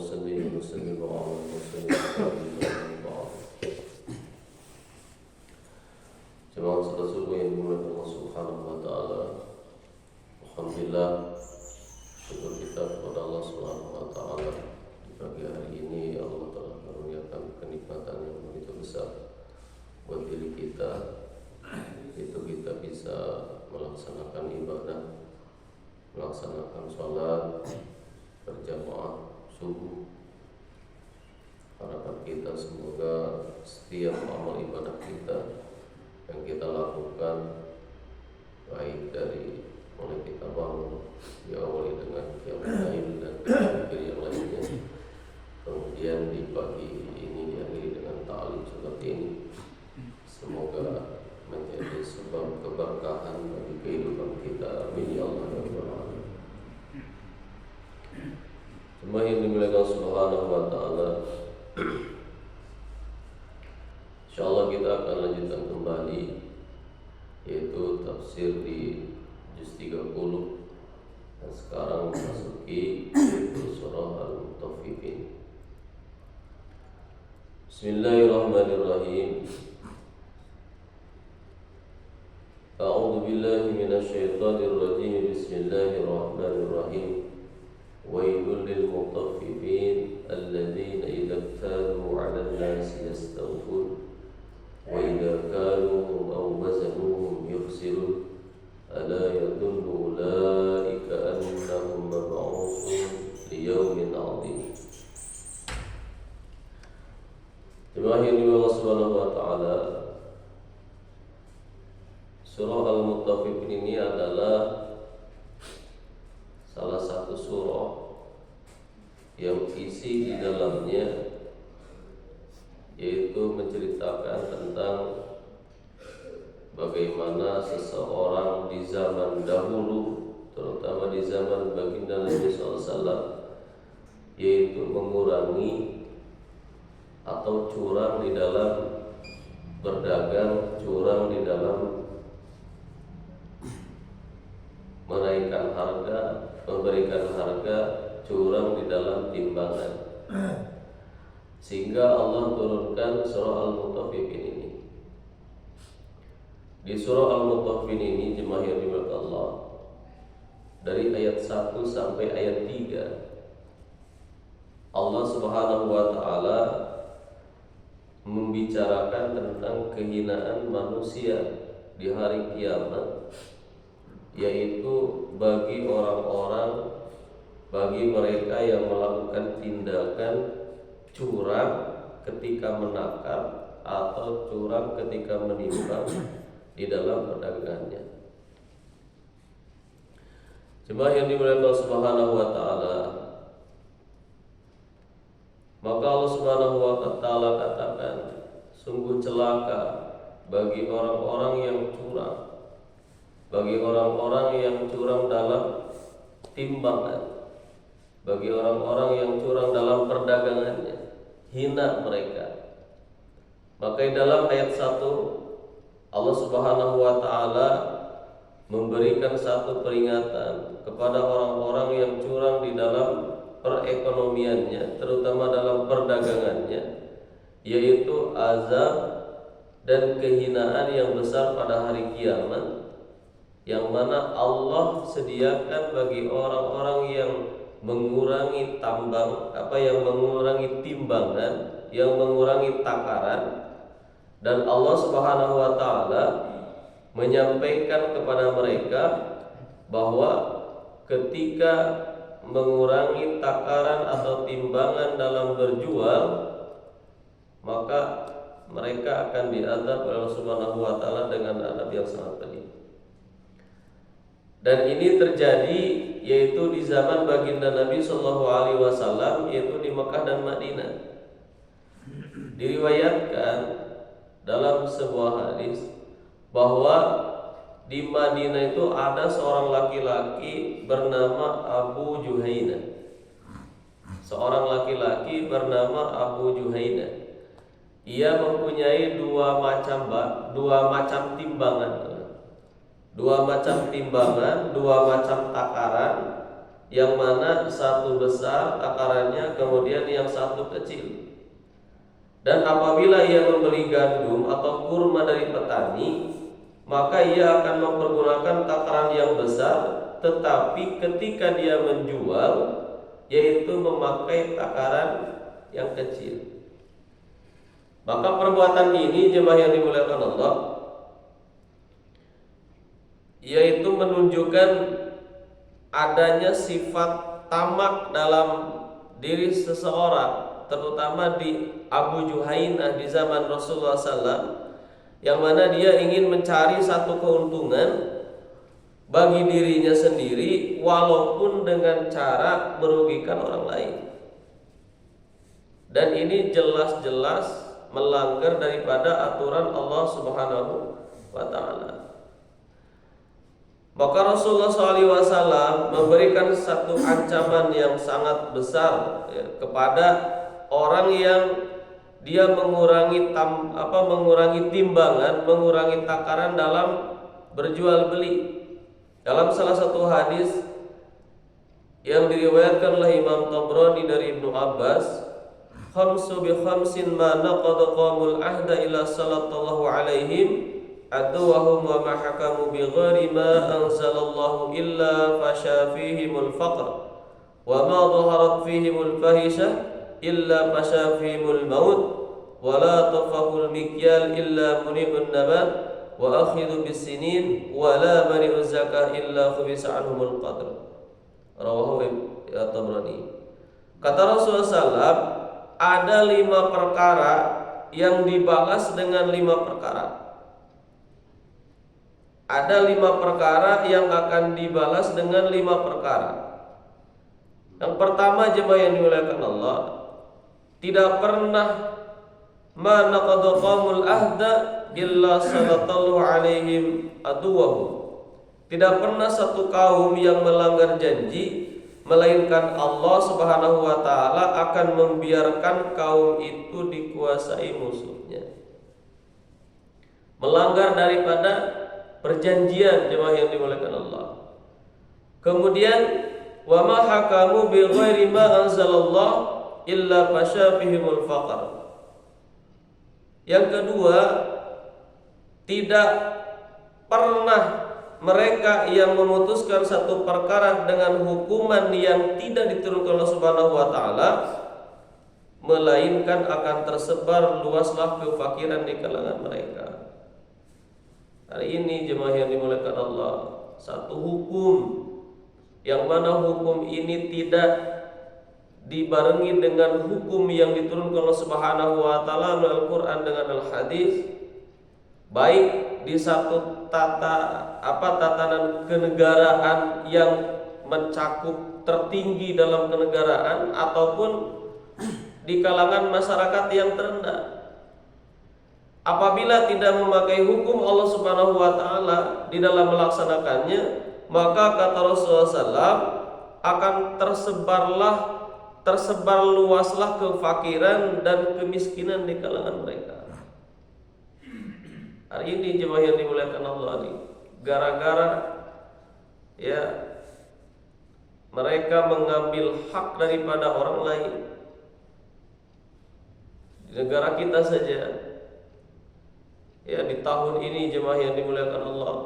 وصلي وسلم على المرسلين Jemaah salat subuh yang dimuliakan Allah Subhanahu wa taala. Alhamdulillah, syukur kita kepada Allah Subhanahu wa taala. Di pagi hari ini Allah telah mengaruniakan kenikmatan yang begitu besar buat diri kita. Itu kita bisa melaksanakan ibadah, melaksanakan sholat berjamaah subuh. Harapan kita semoga setiap amal ibadah kita yang kita lakukan, baik dari mulai kita bangun, diawali dengan qiyamul lail dan zikir yang lainnya, kemudian di pagi ini diakhiri dengan ta'lim seperti ini, semoga menjadi sebab keberkahan bagi kehidupan kita. Amin ya Allah ya Rabbal alamin. Jemaah yang dimuliakan Subhanahu wa taala, insyaallah kita akan lanjutkan kembali, yaitu tafsir di juz 30 dan sekarang memasuki yaitu surah Al-Mutaffifin. Bismillahirrahmanirrahim. A'udzu billahi minasyaitonir rajim. Bismillahirrahmanirrahim. Wailul lil mutaffifin alladzina idza iktalu 'alan nasi yastawfun wa idza kaluhum aw wazanuhum yukhsirun ala yadullu ulaika annahum mab'utsun li yawmin 'adzim. Jemaah yang dimuliakan Allah Subhanahu wa taala, surah Al-Mutaffifin ini adalah salah satu surah yang isi di dalamnya yaitu menceritakan tentang bagaimana seseorang di zaman dahulu, terutama di zaman baginda Nabi SAW, yaitu mengurangi atau curang di dalam berdagang, curang di dalam menaikkan harga, memberikan harga, curang di dalam timbangan, sehingga Allah turunkan surah Al-Mutaffifin ini. Di surah Al-Mutaffifin ini, jemaah yang dimuliakan Allah, dari ayat 1 sampai ayat 3, Allah Subhanahu wa taala membicarakan tentang kehinaan manusia di hari kiamat, yaitu bagi orang-orang, bagi mereka yang melakukan tindakan curang ketika menakar atau curang ketika menimbang di dalam perdagangannya. Jemaah yang dimuliakan Allah Subhanahu wa taala, maka Allah Subhanahu wa taala katakan, sungguh celaka bagi orang-orang yang curang, bagi orang-orang yang curang dalam timbangan, bagi orang-orang yang curang dalam perdagangannya, hina mereka. Maka dalam ayat 1 Allah Subhanahu wa taala memberikan satu peringatan kepada orang-orang yang curang di dalam perekonomiannya, terutama dalam perdagangannya, yaitu azab dan kehinaan yang besar pada hari kiamat, yang mana Allah sediakan bagi orang-orang yang mengurangi yang mengurangi timbangan, yang mengurangi takaran, dan Allah Subhanahu wa taala menyampaikan kepada mereka bahwa ketika mengurangi takaran atau timbangan dalam berjual, maka mereka akan diazab oleh Allah Subhanahu wa taala dengan azab yang sangat pedih. Dan ini terjadi yaitu di zaman baginda Nabi Shallallahu Alaihi Wasallam, yaitu di Mekah dan Madinah. Diriwayatkan dalam sebuah hadis bahwa di Madinah itu ada seorang laki-laki bernama Abu Juhaina. Seorang laki-laki bernama Abu Juhaina. Ia mempunyai dua macam timbangan, dua macam takaran, yang mana satu besar takarannya, kemudian yang satu kecil. Dan apabila ia membeli gandum atau kurma dari petani, maka ia akan mempergunakan takaran yang besar, tetapi ketika dia menjual, yaitu memakai takaran yang kecil. Maka perbuatan ini, jemaah yang dimuliakan Allah, yaitu menunjukkan adanya sifat tamak dalam diri seseorang, terutama di Abu Juhainah di zaman Rasulullah SAW, yang mana dia ingin mencari satu keuntungan bagi dirinya sendiri walaupun dengan cara merugikan orang lain. Dan ini jelas-jelas melanggar daripada aturan Allah Subhanahu wa ta'ala. Maka Rasulullah SAW memberikan satu ancaman yang sangat besar kepada orang yang dia mengurangi timbangan, mengurangi takaran dalam berjual beli. Dalam salah satu hadis yang diriwayatkan oleh Imam Tabrani dari Ibnu Abbas, khamsu bi khamsin ma naqada qamul ahda ila sallallahu alaihim aduwahum wa ma hakamu bi ghairi ma anzalallahu illa fasha fihimul faqr wa ma dhaharat fihimul fahisha illa fasha fihimul maut wa la tafahul mikyal illa munibun nabat wa akhidhu bisinin wa la mani'u zakah illa khubisa anhumul qadr. Rawahu Tabrani. Kata Rasulullah SAW, ada 5 perkara yang dibalas dengan 5 perkara. Ada 5 perkara yang akan dibalas dengan 5 perkara. Yang pertama, jemaah yang dimuliakan Allah, tidak pernah manaqadha qaumul ahda illa sallallahu alaihim aduwahum. Tidak pernah satu kaum yang melanggar janji melainkan Allah Subhanahu wa ta'ala akan membiarkan kaum itu dikuasai musuhnya. Melanggar daripada perjanjian, jemaah yang dimuliakan Allah. Kemudian wa ma hakamu bi ghairi ma anzalallah illa fasyafihimul faqr. Yang kedua, tidak pernah mereka yang memutuskan satu perkara dengan hukuman yang tidak diturunkan Allah Subhanahu wa ta'ala, melainkan akan tersebar luaslah kefakiran di kalangan mereka. Hari ini jemaah yang dimuliakan Allah, satu hukum yang mana hukum ini tidak dibarengi dengan hukum yang diturunkan Allah Subhanahu wa ta'ala melalui Al-Qur'an dengan Al-Hadis, baik di satu tatanan kenegaraan yang mencakup tertinggi dalam kenegaraan ataupun di kalangan masyarakat yang terendah. Apabila tidak memakai hukum Allah Subhanahu wa ta'ala di dalam melaksanakannya, maka kata Rasulullah SAW akan tersebar luaslah kefakiran dan kemiskinan di kalangan mereka. Hari ini jemaah yang dimuliakan Allah ini, gara-gara mereka mengambil hak daripada orang lain. Di negara kita saja, di tahun ini jemaah yang dimuliakan Allah,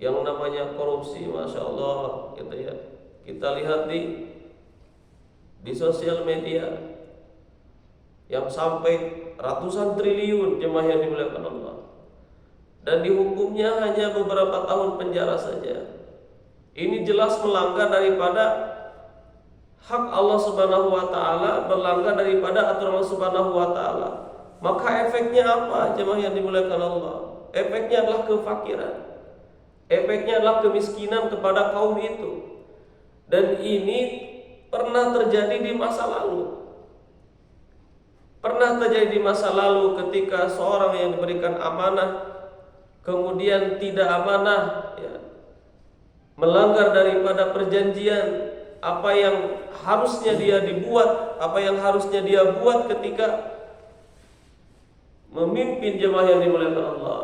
yang namanya korupsi, masya Allah, kita lihat di sosial media yang sampai ratusan triliun, jemaah yang dimuliakan Allah, dan dihukumnya hanya beberapa tahun penjara saja. Ini jelas melanggar daripada hak Allah Subhanahu wa ta'ala, berlanggar daripada aturan Allah Subhanahu wa ta'ala. Maka efeknya apa, jemaah yang dimuliakan Allah? Efeknya adalah kefakiran, efeknya adalah kemiskinan kepada kaum itu. Dan ini pernah terjadi di masa lalu. Pernah terjadi di masa lalu ketika seorang yang diberikan amanah kemudian tidak amanah, melanggar daripada perjanjian, apa yang harusnya dia dibuat, apa yang harusnya dia buat ketika memimpin jemaah yang dimuliakan Allah.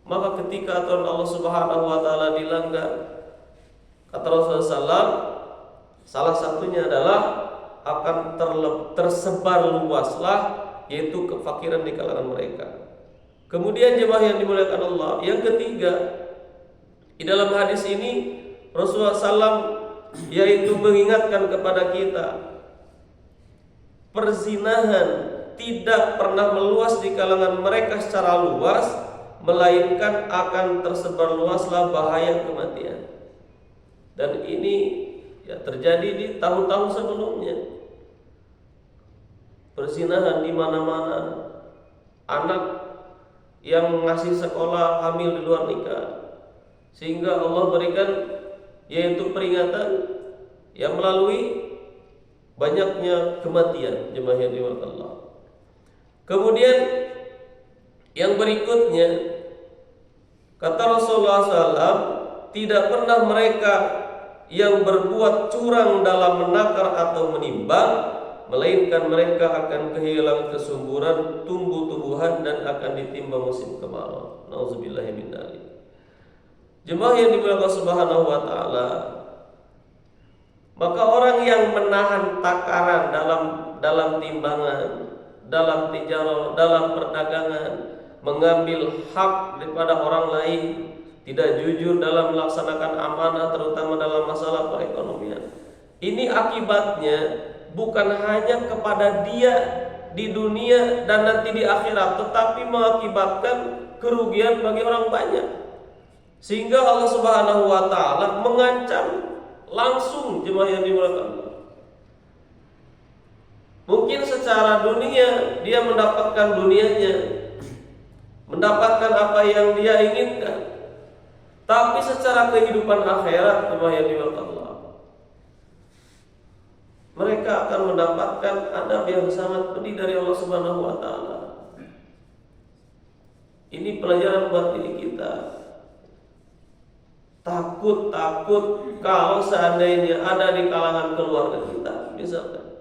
Maka ketika aturan Allah Subhanahu wa ta'ala dilanggar, Kata Rasulullah SAW, salah satunya adalah akan tersebar luaslah, yaitu kefakiran di kalangan mereka. Kemudian jemaah yang dimuliakan Allah, yang ketiga, di dalam hadis ini Rasulullah SAW yaitu mengingatkan kepada kita, perzinahan tidak pernah meluas di kalangan mereka secara luas, melainkan akan tersebar luaslah bahaya kematian. Dan ini ya terjadi di tahun-tahun sebelumnya. Perzinahan di mana-mana, anak yang ngasih sekolah hamil di luar nikah, sehingga Allah berikan yaitu peringatan yang melalui banyaknya kematian jemaah yang dimuliakan Allah. Kemudian yang berikutnya, kata Rasulullah SAW, tidak pernah mereka yang berbuat curang dalam menakar atau menimbang, melainkan mereka akan kehilangan kesuburan tumbuh-tumbuhan dan akan ditimbang musim kemarau. Nauzubillahi min dzalik. Jemaah yang dimuliakan Subhanahu wa taala, maka orang yang menahan takaran dalam timbangan, dalam tijarah, dalam perdagangan, mengambil hak daripada orang lain, tidak jujur dalam melaksanakan amanah terutama dalam masalah perekonomian. Ini akibatnya bukan hanya kepada dia di dunia dan nanti di akhirat, tetapi mengakibatkan kerugian bagi orang banyak. Sehingga Allah Subhanahu wa taala mengancam langsung jemaah yang dimuliakan Allah. Mungkin secara dunia dia mendapatkan dunianya, mendapatkan apa yang dia inginkan, tapi secara kehidupan akhirat jemaah yang dimuliakan Allah, mereka akan mendapatkan adab yang sangat pedih dari Allah Subhanahu wa taala. Ini pelajaran buat diri kita. Takut kalau seandainya ada di kalangan keluarga kita misalkan,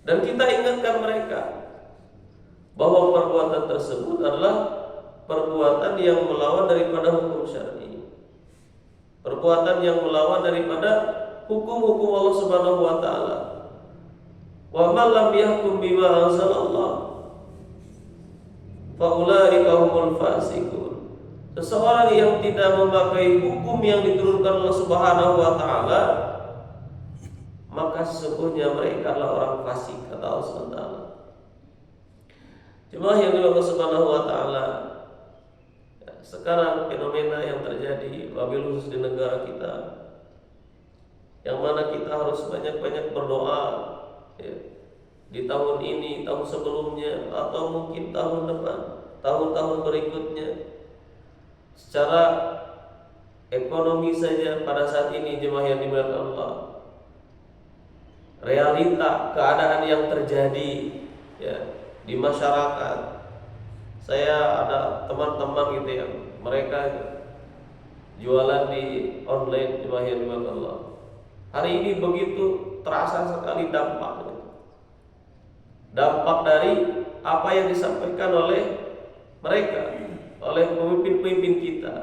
dan kita ingatkan mereka bahwa perbuatan tersebut adalah perbuatan yang melawan daripada hukum syar'i, perbuatan yang melawan daripada hukum-hukum Allah Subhanahu wa taala. Wa man lam yahkum bima anzalallah fa ulaika humul fasiqun. Seseorang yang tidak memakai hukum yang diturunkan Allah Subhanahu wa taala, maka sesungguhnya mereka adalah orang fasik, kata Allah Subhanahu wa taala. Jemaah yang dimuliakan Allah Subhanahu wa taala, sekarang fenomena yang terjadi wabil khusus di negara kita, yang mana kita harus banyak-banyak berdoa ya, di tahun ini, tahun sebelumnya, atau mungkin tahun depan, tahun-tahun berikutnya. Secara ekonomi saja pada saat ini jemaah yang dimuliakan Allah, realita keadaan yang terjadi ya di masyarakat. Saya ada teman-teman gitu yang mereka jualan di online jemaah yang dimuliakan Allah. Hari ini begitu terasa sekali dampaknya. Dampak dari apa yang disampaikan oleh mereka, oleh pemimpin-pemimpin kita.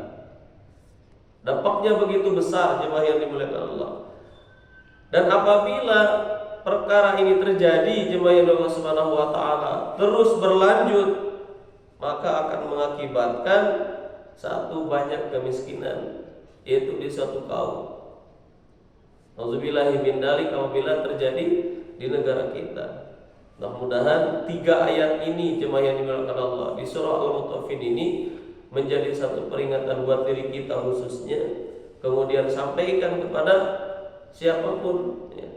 Dampaknya begitu besar jemaah yang dimuliakan Allah. Dan apabila perkara ini terjadi jemaah yang Allah Subhanahu wa taala terus berlanjut, maka akan mengakibatkan satu, banyak kemiskinan, yaitu di suatu kaum. Nauzubillahi min dzalik apabila terjadi di negara kita. Mudah-mudahan 3 ayat ini jemaah yang dimuliakan Allah di surah Al-Mutaffifin ini menjadi satu peringatan buat diri kita khususnya. Kemudian sampaikan kepada siapapun ya.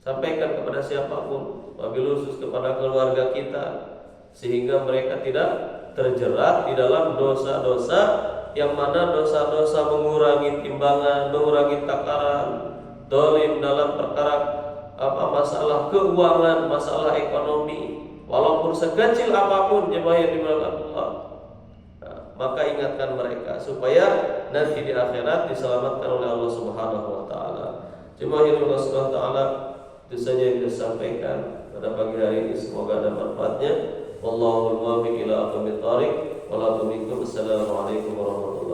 Sampaikan kepada siapapun, wabil khusus kepada keluarga kita, sehingga mereka tidak terjerat di dalam dosa-dosa yang mana dosa-dosa mengurangi timbangan, mengurangi takaran, dolim dalam perkara masalah keuangan, masalah ekonomi, walaupun sekecil apapun jemaah yang dimuliakan Allah, maka ingatkan mereka supaya nanti di akhirat diselamatkan oleh Allah Subhanahu wa taala. Jemaah yang Allah Subhanahu wa taala, itu saja yang disampaikan pada pagi hari ini, semoga ada manfaatnya. Wallahu muwaffiq ila aqwamit thoriq. Wassalamualaikum warahmatullahi wabarakatuh.